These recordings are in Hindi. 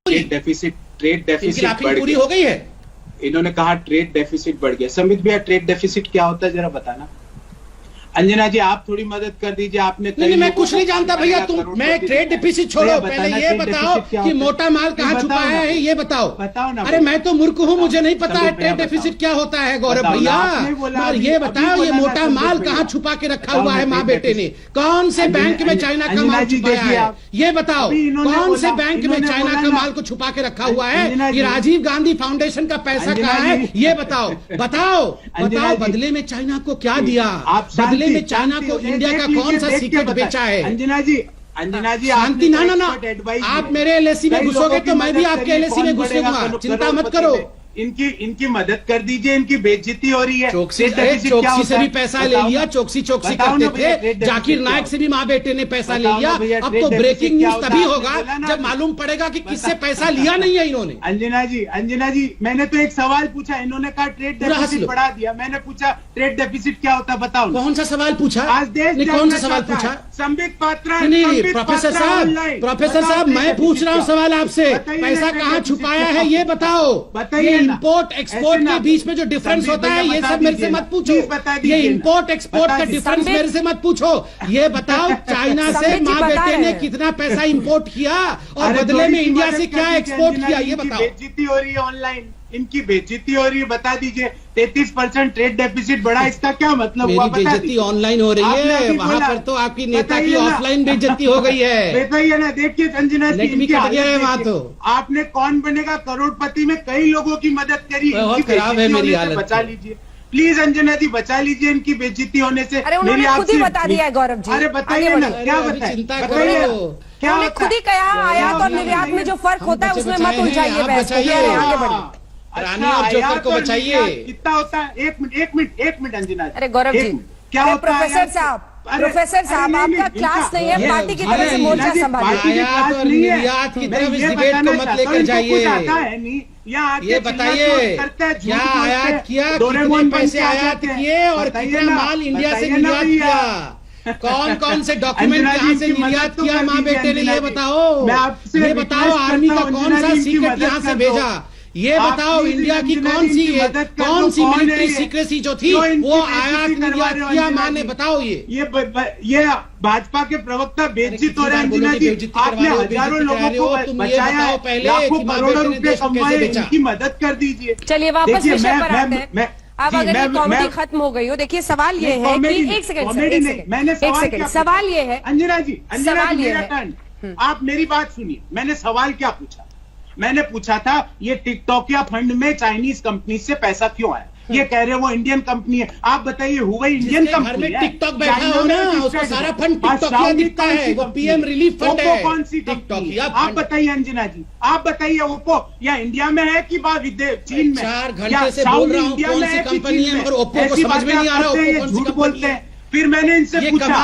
ट्रेड डेफिसिट पूरी हो गई है। इन्होंने कहा ट्रेड डेफिसिट बढ़ गया। समित भैया, ट्रेड डेफिसिट क्या होता है जरा बताना। अंजना जी, आप थोड़ी मदद कर दीजिए। आपने नहीं, मैं कुछ नहीं जानता भैया। मैं ट्रेड डेफिसिट छोड़ो, पहले ये बताओ कि मोटा माल कहाँ छुपाया है, ये बताओ ना। अरे मैं तो मूर्ख हूँ, मुझे नहीं पता है ट्रेड डेफिसिट क्या होता है गौरव भैया। और ये बताओ, ये मोटा माल कहाँ छुपा के रखा हुआ है माँ बेटे ने? कौन से बैंक में चाइना का माल छुपाया है, ये बताओ। कौन से बैंक में चाइना का माल को छुपा के रखा हुआ है? ये राजीव गांधी फाउंडेशन का पैसा कहाँ है, ये बताओ। बताओ बताओ, बदले में चाइना को क्या दिया? बदले में चाइना को इंडिया का कौन सा सीक्रेट बेचा है? अंजना जी शांति, ना आप मेरे एलएसी में घुसोगे तो मैं भी आपके एलएसी में घुसूंगा, चिंता मत करो। इनकी मदद कर दीजिए, इनकी बेइज्जती हो रही है। चौकसी से भी पैसा ले लिया, चौकसी करते थे। जाकिर नायक से भी माँ बेटे ने पैसा ले लिया। अब तो ब्रेकिंग न्यूज तभी होगा जब मालूम पड़ेगा कि किससे पैसा लिया नहीं है इन्होंने। अंजना जी, मैंने तो एक सवाल पूछा, इन्होंने कहा ट्रेड डेफिसिट बढ़ा दिया। मैंने पूछा ट्रेड डेफिसिट क्या होता है, बताओ। कौन सा सवाल पूछा? आज देश कौन सा सवाल पूछा? संबित पात्रा। प्रोफेसर साहब, मैं पूछ रहा हूँ सवाल आपसे, पैसा कहाँ छुपाया है ये बताओ। बताइए। इंपोर्ट एक्सपोर्ट के बीच में जो डिफरेंस होता है, ये सब मेरे से मत पूछो। ये इंपोर्ट एक्सपोर्ट का डिफरेंस मेरे से मत पूछो। ये बताओ, चाइना से माँ बेटे ने कितना पैसा इंपोर्ट किया और बदले में इंडिया से क्या एक्सपोर्ट किया, ये बताओ। बेइज्जती हो रही है ऑनलाइन, इनकी बेइज्जती हो रही है, बता दीजिए। 33% ट्रेड डेफिसिट बढ़ा, इसका क्या मतलब हुआ? बेइज्जती ऑनलाइन हो रही है, वहाँ पर तो आपकी नेता की ऑफलाइन बेइज्जती हो गई है। बताइए ना। देखिए संजना, कट गया है वहाँ तो। आपने कौन बनेगा करोड़पति में कई लोगों की मदद करी, खराब है मेरी हालत। बचा लीजिए प्लीज अंजना जी, बचा लीजिए इनकी बेइज्जती होने से। अरे उन्होंने खुद ही बता दिया है गौरव जी। अरे बताइए ना, क्या बताइए? क्या खुद ही कहा, आयात और निर्यात में जो फर्क होता है उसमें मत उलझाइए बहस को। आगे बढ़िए। रानी और जोकर को बचाइए। कितना होता है? एक मिनट अंजना। अरे गौरव जी, क्या होता है? प्रोफेसर साहब, आपका क्लास नहीं है, पार्टी की तरफ से मोर्चा संभालिए। आयात और निर्यात की तरफ इस डिबेट को मत लेकर जाइए। ये बताइए, क्या आयात किया, कितने पैसे आयात किए और कितना माल इंडिया से निर्यात किया? कौन से डॉक्यूमेंट यहाँ से निर्यात किया माँ बेटे ने, ये बताओ। ये बताओ, आर्मी का कौन सा सीक्रेट यहाँ से भेजा, ये बताओ। इंडिया की कौन सी मिलिट्री सीक्रेसी जो थी वो आयात निर्यात किया माँ ने, बताओ। ये भाजपा के प्रवक्ता बेइज्जत हो रहे हैं अंजना जी। आपने हजारों लोगों को बचाया है, लाखों करोड़ों रुपए कमाए, इनकी मदद कर दीजिए। चलिए वापस विषय पर आते हैं। अब अगर ये कॉमेडी खत्म हो गई हो, देखिए सवाल ये है कि एक सेकंड, सवाल ये है अंजना जी, सवाल ये है, आप मेरी बात सुनिए। मैंने सवाल क्या पूछा? मैंने पूछा था ये टिकटॉक फंड में चाइनीज कंपनी से पैसा क्यों आया? ये कह रहे हैं वो इंडियन कंपनी है। आप बताइए, हुआ इंडियन कंपनी है? टिकटॉक बैठा हो ना, उसका सारा फंड टिकटॉक दिखता है, वो पीएम रिलीफ फंड है। कौन सी कंपनी? आप बताइए अंजना जी, आप बताइए। ओप्पो या इंडिया में है कि चीन में? 4 घंटे से बोल रहा हूँ कौन सी कंपनी है, और ओप्पो को समझ में नहीं आ रहा ओप्पो कौन सी कंपनी है। फिर मैंने इनसे पूछा,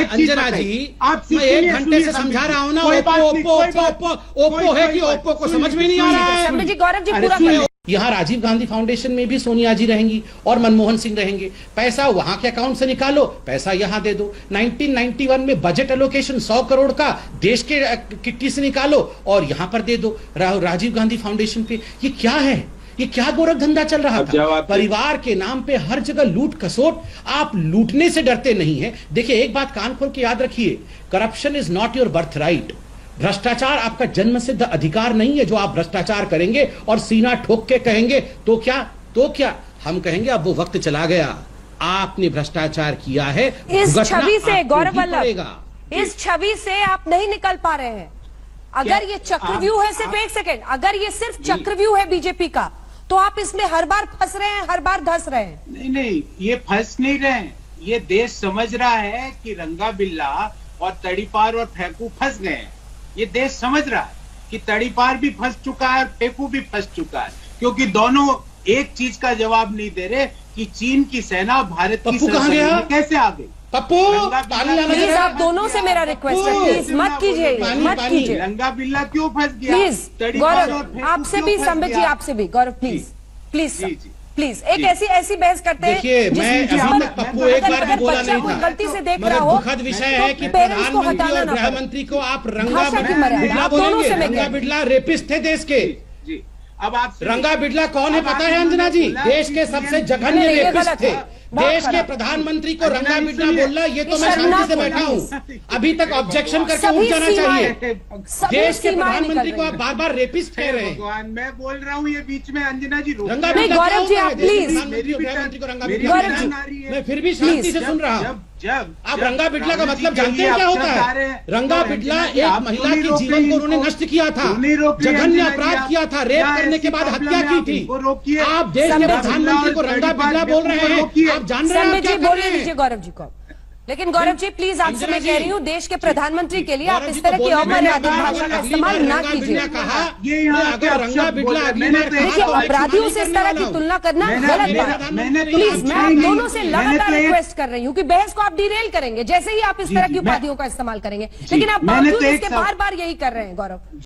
अंजना जी, मैं 1 घंटे से समझा रहा हूँ ना, ओप्पो है कि ओप्पो को समझ में नहीं आ रहा है। गौरव जी पूरा यहाँ राजीव गांधी फाउंडेशन में भी सोनिया जी रहेंगी और मनमोहन सिंह रहेंगे। पैसा वहां के अकाउंट से निकालो, पैसा यहाँ दे दो। 1991 में बजट एलोकेशन 100 करोड़ का देश के किट्टी से निकालो और यहाँ पर दे दो राजीव गांधी फाउंडेशन पे। ये क्या है? ये क्या गोरख धंधा चल रहा था? परिवार के नाम पे हर जगह लूट खसोट। आप लूटने से डरते नहीं है। देखिए, एक बात कान खोल के याद रखिए, corruption is not your birth right. भ्रष्टाचार आपका जन्म सिद्ध अधिकार नहीं है। जो आप भ्रष्टाचार करेंगे और सीना ठोक के कहेंगे तो क्या हम कहेंगे अब वो वक्त चला गया, आपने भ्रष्टाचार किया है। इस छवि से गौरव वल्लभ, इस छवि से आप नहीं निकल पा रहे हैं। अगर ये चक्रव्यूह है, सिर्फ एक सेकेंड, अगर ये सिर्फ चक्रव्यूह है बीजेपी का, तो आप इसमें हर बार फंस रहे हैं, हर बार धंस रहे हैं। नहीं, ये फंस नहीं रहे हैं। ये देश समझ रहा है कि रंगा बिल्ला और तड़ीपार और फेंकू फंस गए हैं। ये देश समझ रहा है कि तड़ीपार भी फंस चुका है और फेंकू भी फंस चुका है, क्योंकि दोनों एक चीज का जवाब नहीं दे रहे कि चीन की सेना भारत की सरजमीन में कैसे आ गई। पप्पू, प्लीज आप दोनों से मेरा रिक्वेस्ट है, प्लीज मत कीजिए। रंगा बिल्ला क्यों फंस गया? प्लीज गौरव, आपसे भी, संबित जी आपसे भी, गौरव प्लीज प्लीज एक जी। ऐसी बहस करते हैं देखिए, जिस- मैं जिस अभी पर- तक पप्पू एक अगर- बार भी अगर बोला बच्चा नहीं कोई था। गलती से देख मगर रहा हो दुखद विषय तो है कि पेरेंट्स को प्रधानमंत्री हटाना और ना गृह पड़े। मंत्री को आप रंगा भाषा की मर्यादा, बिड़ला आप दोनों बोलेंगे। से मैं कह रंगा रही हूं। बिड़ला रेपिस्ट थे देश के। जी अब आप रंगा बिड़ला कौन है पता है अंजना जी? देश के सबसे जघन्य नहीं, ये रेपिस्ट गलत थे। है। बहुत देश के खराब। प्रधानमंत्री को अंजना, रंगा बिड़ला इसलिए- बोलना, ये तो ये मैं शांति से शर्मनाक बैठा है। हूँ। अभी तक ऑब्जेक्शन करके उठ सभी जाना सीमाएं- चाहिए। सभी देश के सीमाएं निकल प्रधानमंत्री को रही आप हैं। बार बार रेपिस्ट कह रहे हैं। भगवान मैं बोल रहा हूँ ये बीच में अंजना जी रोक रंगा रहे हैं। बिड़ला गौरव क्या जी, होता आप है? देश के please। प्रधानमंत्री और गृह मंत्री को रंगा मेरी बिड़ला गौरव कहना जी, आ रही है। मैं फिर भी शांति Please। से सुन रहा हूँ। जब आप रंगा बिड़ला का राहुल जी मतलब के जानते लिए हैं क्या आप होता शब्द आ रहे है? हैं। रंगा तो बिड़ला अंजना जी, एक आप महिला क्यों नहीं के रोक जीवन रही को उन्होंने इनको? नष्ट किया था, क्यों नहीं रोक रही जघन्य अंजना जी अपराध आप? किया था, रेप क्या करने ऐसी के बाद प्रॉब्लम हत्या है? की आप थी। इनको रोकिए। आप देश के संबित जी, प्रधानमंत्री को रंगा बिड़ला बोल रहे हैं। आप जान रहे हैं संबित आप क्या जी कर बोलने रहे दीजिए हैं? गौरव जी को। लेकिन गौरव जी प्लीज आपसे अंजना मैं जी, कह रही हूँ देश के प्रधानमंत्री के लिए आप गौरव इस जी तरह को की बोलने दें। अमर्यादित मैंने भाषा का अगली इस्तेमाल बार ना रंगा कीजिए। बिड़ला कहा, ये यहाँ मैं के अगर आप रंगा शब्द बिड़ला बोल रहे अगली हैं। बार मैंने तो कहा देखिए तो मैं अपराधियों क्षमा से इस नहीं तरह करने की वाला तुलना करना मैंने- गलत मैंने- बात है। मैंने तो प्लीज मैं आप नहीं- दोनों से मैंने लगातार तो एक- रिक्वेस्ट कर रही हूँ कि बहस को आप डिरेल करेंगे जैसे ही आप इस जी, तरह जी, की मैं- उपाधियों का इस्तेमाल करेंगे, लेकिन आप मैंने तो बावजूद एक इसके सवाल- बार बार यही कर रहे हैं गौरव।